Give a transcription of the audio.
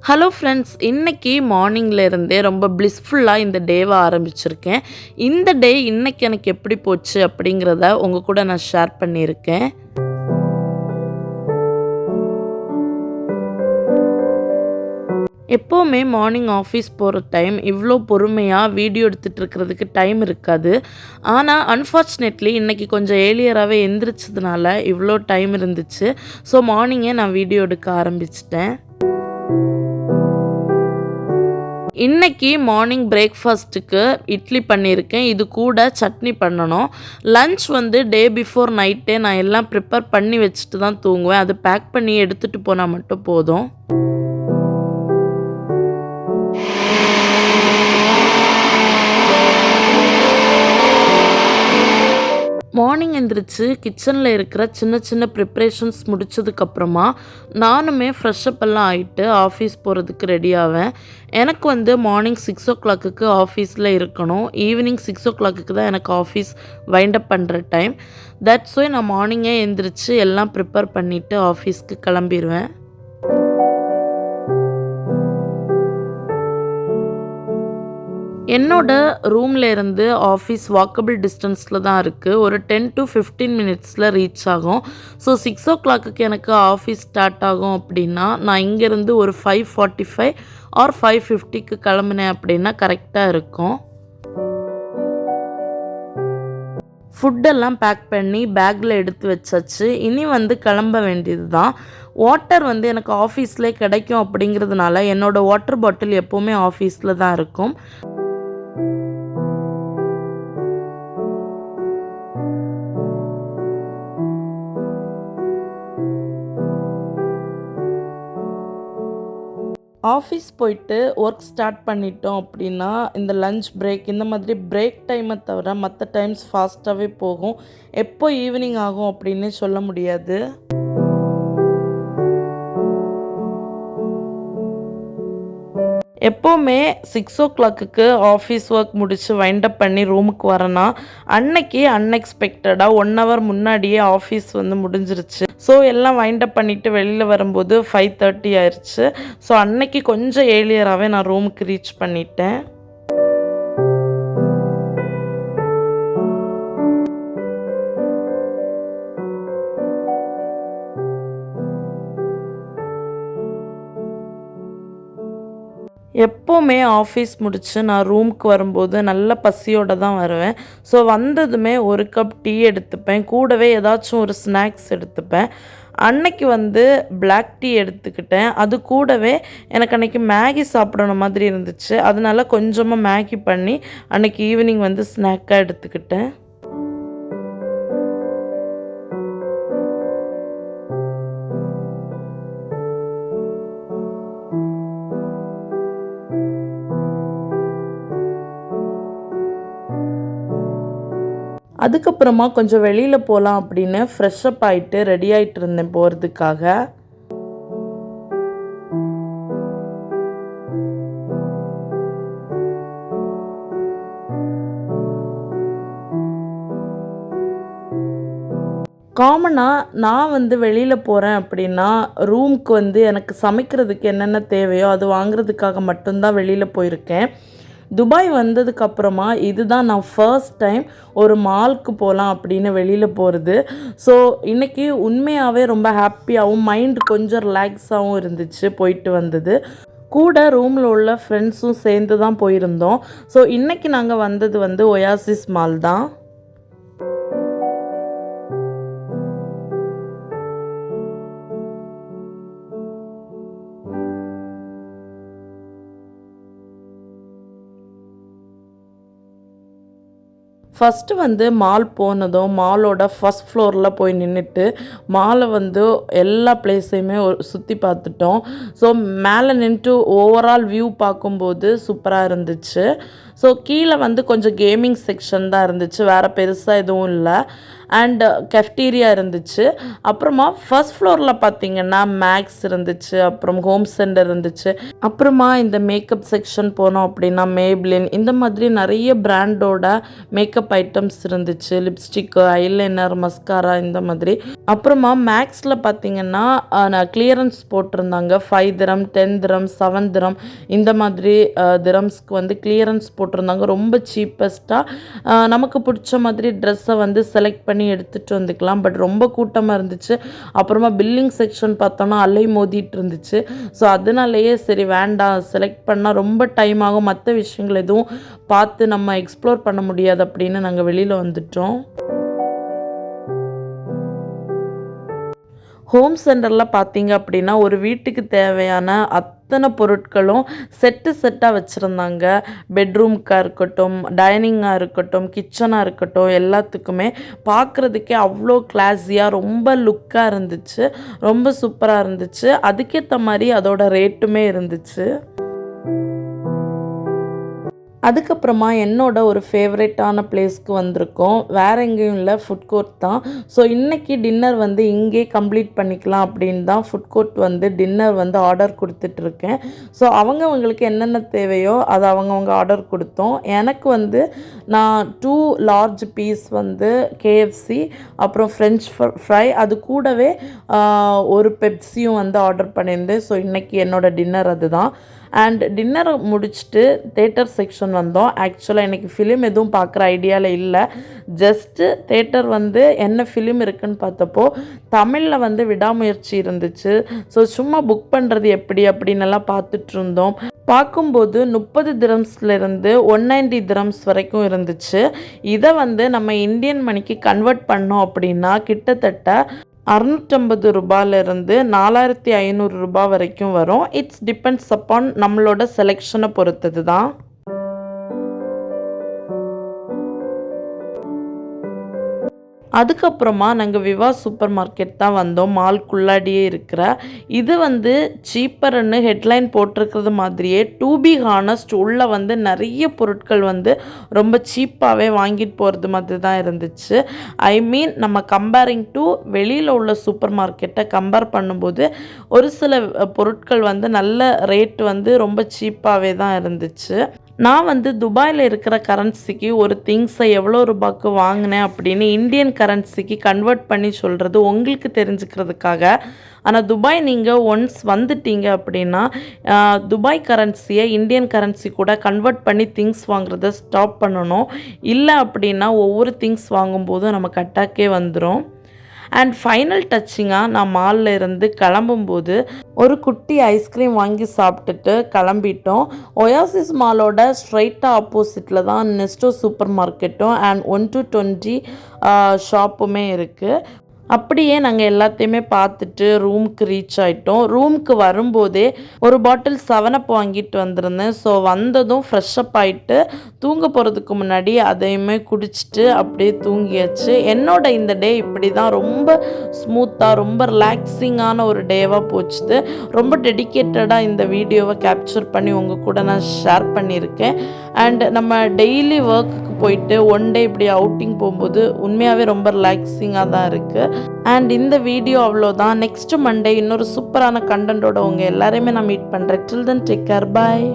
Hello friends, இன்னைக்கு மார்னிங்ல இருந்தே ரொம்ப பிளிஸ்ஃபுல்லாக இந்த டேவை ஆரம்பிச்சிருக்கேன். இந்த டே இன்னைக்கு எனக்கு எப்படி போச்சு அப்படிங்கிறத உங்கள் கூட நான் ஷேர் பண்ணியிருக்கேன். எப்போவுமே மார்னிங் ஆஃபீஸ் போகிற டைம் இவ்வளோ பொறுமையாக வீடியோ எடுத்துகிட்டு இருக்கிறதுக்கு டைம் இருக்காது. ஆனால் அன்ஃபார்ச்சுனேட்லி இன்றைக்கி கொஞ்சம் ஏர்லியராகவே எந்திரிச்சதுனால இவ்வளோ டைம் இருந்துச்சு. ஸோ மார்னிங்கே நான் வீடியோ எடுக்க ஆரம்பிச்சிட்டேன். இன்றைக்கி மார்னிங் பிரேக்ஃபாஸ்ட்டுக்கு இட்லி பண்ணியிருக்கேன். இது கூட சட்னி பண்ணணும். லன்ச் டே பிஃபோர் நைட்டே நான் எல்லாம் ப்ரிப்பேர் பண்ணி வச்சுட்டு தான் தூங்குவேன். அது பேக் பண்ணி எடுத்துகிட்டு போனால் மட்டும் போதும். மார்னிங் எந்திரிச்சு கிச்சனில் இருக்கிற சின்ன சின்ன ப்ரிப்ரேஷன்ஸ் முடித்ததுக்கப்புறமா நானுமே ஃப்ரெஷ்அப் எல்லாம் ஆகிட்டு ஆஃபீஸ் போகிறதுக்கு ரெடி ஆவேன். எனக்கு மார்னிங் 6 o'clock ஆஃபீஸில் இருக்கணும். ஈவினிங் 6 o'clock தான் எனக்கு ஆஃபீஸ் வைண்டப் பண்ணுற டைம். தட்ஸ் ஒய் நான் மார்னிங்கே எந்திரிச்சு எல்லாம் ப்ரிப்பேர் பண்ணிவிட்டு ஆஃபீஸ்க்கு கிளம்பிடுவேன். என்னோட ரூமில் இருந்து ஆஃபீஸ் வாக்கபிள் டிஸ்டன்ஸில் தான் இருக்குது. ஒரு 10 to 15 மினிட்ஸில் ரீச் ஆகும். ஸோ 6 o'clock எனக்கு ஆஃபீஸ் ஸ்டார்ட் ஆகும் அப்படின்னா நான் இங்கேருந்து ஒரு 5:45 ஆர் 5:50 கிளம்புனேன் அப்படின்னா கரெக்டாக இருக்கும். ஃபுட்டெல்லாம் பேக் பண்ணி பேக்கில் எடுத்து வச்சாச்சு. இனி கிளம்ப வேண்டியது தான். வாட்டர் எனக்கு ஆஃபீஸ்லேயே கிடைக்கும் அப்படிங்கிறதுனால என்னோடய வாட்டர் பாட்டில் எப்போவுமே ஆஃபீஸில் தான் இருக்கும். ஆஃபீஸ் போயிட்டு ஒர்க் ஸ்டார்ட் பண்ணிட்டோம் அப்படின்னா இந்த லஞ்ச் பிரேக் இந்த மாதிரி பிரேக் டைமை தவிர மற்ற டைம்ஸ் ஃபாஸ்ட்டாகவே போகும். எப்போ ஈவினிங் ஆகும் அப்படின்னே சொல்ல முடியாது. எப்போவுமே 6 o'clock ஆஃபீஸ் ஒர்க் முடித்து வைண்டப் பண்ணி ரூமுக்கு வரேன்னா அன்னைக்கு அன்எக்ஸ்பெக்டடாக 1 hour முன்னாடியே ஆஃபீஸ் முடிஞ்சிருச்சு. ஸோ எல்லாம் வைண்டப் பண்ணிவிட்டு வெளியில் வரும்போது 5:30 ஆயிடுச்சு. ஸோ அன்னைக்கு கொஞ்சம் ஏர்லியராகவே நான் ரூமுக்கு ரீச் பண்ணிட்டேன். எப்போவுமே ஆஃபீஸ் முடித்து நான் ரூமுக்கு வரும்போது நல்ல பசியோடு தான் வருவேன். ஸோ வந்ததுமே ஒரு கப் டீ எடுத்துப்பேன். கூடவே ஏதாச்சும் ஒரு ஸ்நாக்ஸ் எடுத்துப்பேன். அன்னைக்கு பிளாக் டீ எடுத்துக்கிட்டேன். அது கூடவே எனக்கு அன்றைக்கி மேகி சாப்பிடணும் மாதிரி இருந்துச்சு. அதனால கொஞ்சமாக மேகி பண்ணி அன்றைக்கி ஈவினிங் ஸ்நாக்காக எடுத்துக்கிட்டேன். அதுக்கப்புறமா கொஞ்சம் வெளியில் போகலாம் அப்படின்னு ஃப்ரெஷ்அப் ஆகிட்டு ரெடி ஆகிட்டு இருந்தேன் போகிறதுக்காக. காமனாக நான் வெளியில் போகிறேன் அப்படின்னா ரூமுக்கு எனக்கு சமைக்கிறதுக்கு என்னென்ன தேவையோ அது வாங்குறதுக்காக மட்டும்தான் வெளியில் போயிருக்கேன். துபாய் வந்ததுக்கப்புறமா இதுதான் நான் ஃபர்ஸ்ட் டைம் ஒரு மாலுக்கு போகலாம் அப்படின்னு வெளியில் போகிறது. ஸோ இன்றைக்கி உண்மையாகவே ரொம்ப ஹாப்பியாகவும் மைண்டு கொஞ்சம் ரிலாக்ஸாகவும் இருந்துச்சு போயிட்டு வந்தது. கூட ரூமில் உள்ள ஃப்ரெண்ட்ஸும் சேர்ந்து தான் போயிருந்தோம். ஸோ இன்றைக்கி நாங்கள் வந்தது ஒயாசிஸ் மால் தான். ஃபஸ்ட்டு மால் போனதும் மாலோட ஃபஸ்ட் ஃப்ளோரில் போய் நின்றுட்டு மாலை எல்லா பிளேஸையுமே சுற்றி பார்த்துட்டோம். ஸோ மேலே நின்றுட்டு ஓவரால் வியூ பார்க்கும்போது சூப்பராக இருந்துச்சு. ஸோ கீழே வந்து கொஞ்சம் கேமிங் செக்ஷன் தான் இருந்துச்சு, வேறு பெருசாக எதுவும் இல்லை. அண்ட் கெஃப்டீரியா இருந்துச்சு. அப்புறமா ஃபர்ஸ்ட் ஃப்ளோரில் பார்த்தீங்கன்னா மேக்ஸ் இருந்துச்சு, அப்புறம் ஹோம் சென்டர் இருந்துச்சு. அப்புறமா இந்த மேக்கப் செக்ஷன் போனோம் அப்படின்னா மேப்ளின், இந்த மாதிரி நிறைய பிராண்டோட மேக்கப் ஐட்டம்ஸ் இருந்துச்சு. லிப்ஸ்டிக்கு, ஐலைனர், மஸ்காரா இந்த மாதிரி. அப்புறமா மேக்ஸில் பார்த்தீங்கன்னா கிளியரன்ஸ் போட்டிருந்தாங்க. 5 திரம், 10 திரம், 7 திரம் இந்த மாதிரி திரம்ஸ்க்கு வந்து கிளியரன்ஸ் போட்டிருந்தாங்க. ரொம்ப சீப்பஸ்ட்டாக நமக்கு பிடிச்ச மாதிரி ட்ரெஸ்ஸை வந்து செலக்ட் பண்ணி எடுத்துகிட்டு வந்துக்கலாம். பட் ரொம்ப கூட்டமாக இருந்துச்சு. அப்புறமா பில்லிங் செக்ஷன் பார்த்தோன்னா அலை மோதிட்டு இருந்துச்சு. ஸோ அதனாலேயே சரி வேண்டாம், செலக்ட் பண்ணால் ரொம்ப டைம் ஆகும், மற்ற விஷயங்கள் எதுவும் பார்த்து நம்ம எக்ஸ்ப்ளோர் பண்ண முடியாது அப்படின்னு நாங்கள் வெளியில் வந்துட்டோம். ஹோம் சென்டரில் பார்த்தீங்க அப்படின்னா ஒரு வீட்டுக்கு தேவையான அத்தனை பொருட்களும் செட்டாக வச்சுருந்தாங்க. பெட்ரூம்க்காக இருக்கட்டும், டைனிங்காக இருக்கட்டும், கிச்சனாக இருக்கட்டும், எல்லாத்துக்குமே பார்க்குறதுக்கே அவ்வளோ கிளாஸியாக ரொம்ப லுக்காக இருந்துச்சு. ரொம்ப சூப்பராக இருந்துச்சு. அதுக்கேற்ற மாதிரி அதோட ரேட்டுமே இருந்துச்சு. அதுக்கப்புறமா என்னோட ஒரு ஃபேவரட்டான பிளேஸ்க்கு வந்திருக்கோம். வேறு எங்கேயும் இல்லை, ஃபுட் கோர்ட் தான். ஸோ இன்றைக்கி டின்னர் வந்து இங்கே கம்ப்ளீட் பண்ணிக்கலாம் அப்படின்னு தான் ஃபுட் கோர்ட் வந்து டின்னர் வந்து ஆர்டர் கொடுத்துட்ருக்கேன். ஸோ அவங்களுக்கு என்னென்ன தேவையோ அதை அவங்கவுங்க ஆர்டர் கொடுத்தோம். எனக்கு வந்து நான் 2 லார்ஜ் பீஸ் வந்து கேஎஃப்சி, அப்புறம் ஃப்ரெஞ்ச் ஃப்ரை, அது கூடவே ஒரு பெப்சியும் வந்து ஆர்டர் பண்ணியிருந்தேன். ஸோ இன்றைக்கி என்னோடய டின்னர் அதுதான். அண்ட் டின்னரை முடிச்சுட்டு தேட்டர் செக்ஷன் வந்தோம். ஆக்சுவலாக எனக்கு ஃபிலிம் எதுவும் பார்க்குற ஐடியாவில் இல்லை. ஜஸ்ட்டு தேட்டர் வந்து என்ன ஃபிலிம் இருக்குதுன்னு பார்த்தப்போ தமிழில் வந்து விடாமுயற்சி இருந்துச்சு. ஸோ சும்மா புக் பண்ணுறது எப்படி அப்படின்னெல்லாம் பார்த்துட்டு இருந்தோம். பார்க்கும்போது 30 திரம்ஸ்லேருந்து 190 திரம்ஸ் வரைக்கும் இருந்துச்சு. இதை வந்து நம்ம இந்தியன் மணிக்கு கன்வெர்ட் பண்ணோம் அப்படின்னா கிட்டத்தட்ட 650 ரூபாயிலிருந்து 4500 ரூபாய் வரைக்கும் வரும். இட்ஸ் டிபெண்ட்ஸ் அப்பான் நம்மளோட செலெக்ஷனை பொறுத்தது தான். அதுக்கப்புறமா நாங்கள் விவா சூப்பர் மார்க்கெட் தான் வந்தோம். மால்குள்ளாடியே இருக்கிற இது வந்து சீப்பர்னு ஹெட்லைன் போட்டிருக்கிறது மாதிரியே டு பி ஹானஸ்ட் உள்ளே வந்து நிறைய பொருட்கள் வந்து ரொம்ப சீப்பாகவே வாங்கிட்டு போகிறது மாதிரி தான் இருந்துச்சு. ஐ மீன் நம்ம கம்பேரிங் டு வெளியில் உள்ள சூப்பர் மார்க்கெட்டை கம்பேர் பண்ணும்போது ஒரு சில பொருட்கள் வந்து நல்ல ரேட் வந்து ரொம்ப சீப்பாகவே தான் இருந்துச்சு. நான் வந்து துபாயில் இருக்கிற கரன்சிக்கு ஒரு திங்ஸை எவ்வளோ ரூபாய்க்கு வாங்கினேன் அப்படின்னு இந்தியன் கரன்சிக்கு கன்வெர்ட் பண்ணி சொல்கிறது உங்களுக்கு தெரிஞ்சுக்கிறதுக்காக. ஆனால் துபாய் நீங்கள் ஒன்ஸ் வந்துட்டீங்க அப்படின்னா துபாய் கரன்சியை இந்தியன் கரன்சி கூட கன்வெர்ட் பண்ணி திங்ஸ் வாங்குறத ஸ்டாப் பண்ணணும். இல்லை அப்படின்னா ஒவ்வொரு திங்ஸ் வாங்கும்போதும் நம்ம கட்டாக்கே வந்துடும். அண்ட் ஃபைனல் டச்சிங்காக நான் மாலில் இருந்து கிளம்பும்போது ஒரு குட்டி ஐஸ்கிரீம் வாங்கி சாப்பிட்டுட்டு கிளம்பிட்டோம். ஒயாசிஸ் மாலோட ஸ்ட்ரைட்டாக ஆப்போசிட்டில் தான் நெஸ்டோ சூப்பர் மார்க்கெட்டும் அண்ட் 1 to 20 ஷாப்புமே இருக்குது. அப்படியே நாங்கள் எல்லாத்தையுமே பார்த்துட்டு ரூமுக்கு ரீச் ஆகிட்டோம். ரூமுக்கு வரும்போதே ஒரு பாட்டில் 7up வாங்கிட்டு வந்திருந்தேன். ஸோ வந்ததும் ஃப்ரெஷ்அப் ஆகிட்டு தூங்க போகிறதுக்கு முன்னாடி அதையுமே குடிச்சிட்டு அப்படியே தூங்கியாச்சு. என்னோட இந்த டே இப்படி தான் ரொம்ப ஸ்மூத்தாக ரொம்ப ரிலாக்ஸிங்கான ஒரு டேவாக போச்சுது. ரொம்ப டெடிக்கேட்டடாக இந்த வீடியோவை கேப்சர் பண்ணி உங்கள் கூட நான் ஷேர் பண்ணியிருக்கேன். அண்ட் நம்ம டெய்லி ஒர்க்குக்கு போயிட்டு ஒன் டே இப்படி அவுட்டிங் போகும்போது உண்மையாகவே ரொம்ப ரிலாக்ஸிங்காக தான் இருக்குது. அண்ட் இந்த வீடியோ அவ்வளோதான். நெக்ஸ்ட் மண்டே இன்னொரு சூப்பரான கண்டென்ட்டோட உங்கள் எல்லாரையுமே நான் மீட் பண்ணுறேன். டில் தென் டேக் கேர், பாய்.